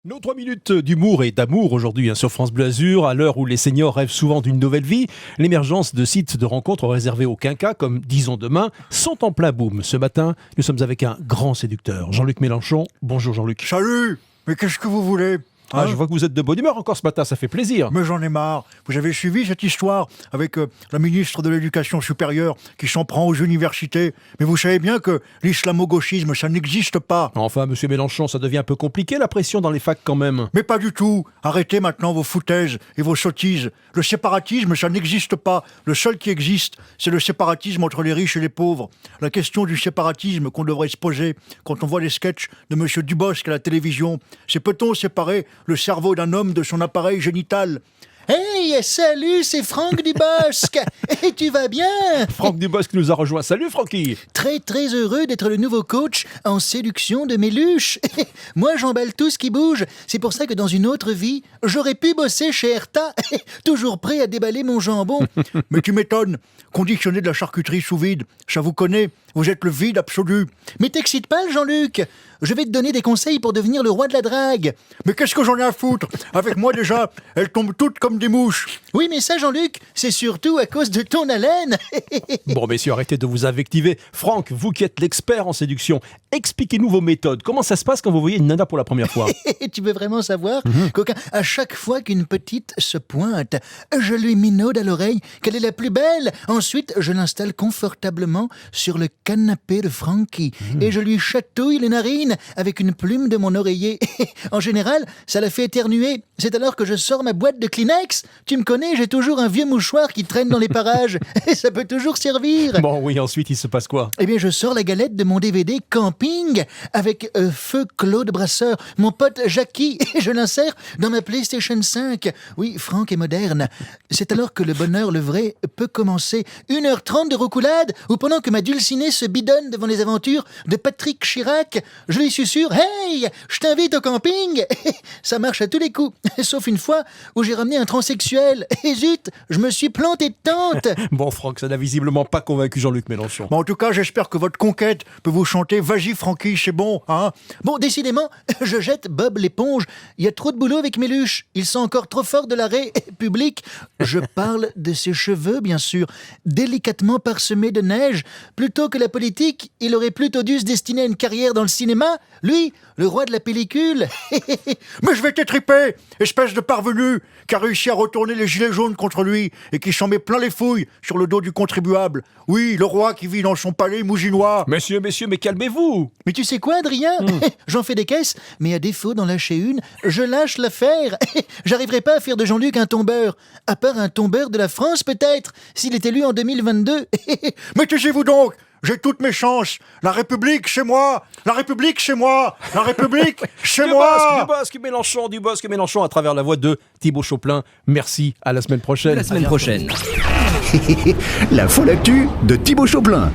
Nos 3 minutes d'humour et d'amour aujourd'hui sur France Bleu Azur, à l'heure où les seniors rêvent souvent d'une nouvelle vie, l'émergence de sites de rencontres réservés aux quinquas, comme Disons Demain, sont en plein boom. Ce matin, nous sommes avec un grand séducteur, Jean-Luc Mélenchon. Bonjour Jean-Luc. Salut! Mais qu'est-ce que vous voulez? Je vois que vous êtes de bonne humeur encore ce matin, ça fait plaisir. Mais j'en ai marre. Vous avez suivi cette histoire avec la ministre de l'Éducation supérieure qui s'en prend aux universités. Mais vous savez bien que l'islamo-gauchisme, ça n'existe pas. Enfin, monsieur Mélenchon, ça devient un peu compliqué la pression dans les facs quand même. Mais pas du tout. Arrêtez maintenant vos foutaises et vos sottises. Le séparatisme, ça n'existe pas. Le seul qui existe, c'est le séparatisme entre les riches et les pauvres. La question du séparatisme qu'on devrait se poser quand on voit les sketchs de monsieur Dubosc à la télévision, c'est peut-on séparer le cerveau d'un homme de son appareil génital? Hey, salut, c'est Franck Dubosc. Et tu vas bien? Franck Dubosc nous a rejoint. Salut Francky. Très très heureux d'être le nouveau coach en séduction de Méluche. Moi j'emballe tout ce qui bouge. C'est pour ça que dans une autre vie, j'aurais pu bosser chez Erta, toujours prêt à déballer mon jambon. Mais tu m'étonnes. Conditionner de la charcuterie sous vide, ça vous connaît. Vous êtes le vide absolu. Mais t'excites pas, Jean-Luc? Je vais te donner des conseils pour devenir le roi de la drague. Mais qu'est-ce que j'en ai à foutre? Avec moi déjà, elles tombent toutes comme des mouches. Oui, mais ça, Jean-Luc, c'est surtout à cause de ton haleine. Bon messieurs, arrêtez de vous invectiver. Franck, vous qui êtes l'expert en séduction, expliquez-nous vos méthodes. Comment ça se passe quand vous voyez une nana pour la première fois? Tu veux vraiment savoir, coquin? À chaque fois qu'une petite se pointe, je lui minaude à l'oreille qu'elle est la plus belle. Ensuite, je l'installe confortablement sur le canapé de Frankie et je lui chatouille les narines avec une plume de mon oreiller. En général, ça la fait éternuer. C'est alors que je sors ma boîte de Kleenex. Tu me connais, j'ai toujours un vieux mouchoir qui traîne dans les parages. Et ça peut toujours servir. Bon oui, ensuite il se passe quoi? Eh bien, je sors la galette de mon DVD Camping avec Feu Claude Brasseur, mon pote Jackie, et je l'insère dans ma PlayStation 5. Oui, Franck est moderne. C'est alors que le bonheur, le vrai, peut commencer. 1h30 de roucoulade, ou pendant que ma dulcinée se bidonne devant les aventures de Patrick Chirac, je lui susurre « Hey, je t'invite au camping !» Ça marche à tous les coups, sauf une fois où j'ai ramené un transsexuel. Et zut, je me suis planté de tente. Bon Franck, ça n'a visiblement pas convaincu Jean-Luc Mélenchon. Bon, en tout cas, j'espère que votre conquête peut vous chanter « Vas-y Francky, c'est bon, hein ?» Bon, décidément, je jette Bob l'éponge. Il y a trop de boulot avec Méluche. Ils sont encore trop forts de l'arrêt public. Je parle de ses cheveux, bien sûr, délicatement parsemés de neige. Plutôt que la politique, il aurait plutôt dû se destiner à une carrière dans le cinéma. Lui, le roi de la pellicule. Mais je vais t'étriper, espèce de parvenu qui a réussi à retourner les gilets jaunes contre lui et qui s'en met plein les fouilles sur le dos du contribuable. Oui, le roi qui vit dans son palais mouginois. Messieurs, mais calmez-vous. Mais tu sais quoi, Adrien? J'en fais des caisses, mais à défaut d'en lâcher une, je lâche l'affaire. J'arriverai pas à faire de Jean-Luc un tombeur. À part un tombeur de la France, peut-être, s'il est élu en 2022. Mais taisez-vous donc! J'ai toutes mes chances. La République, chez moi. La République, chez moi. La République, chez moi. Dubosc, Mélenchon à travers la voix de Thibaut Chauplin. Merci, à la semaine prochaine. La semaine prochaine. La folle actu de Thibaut Chauplin.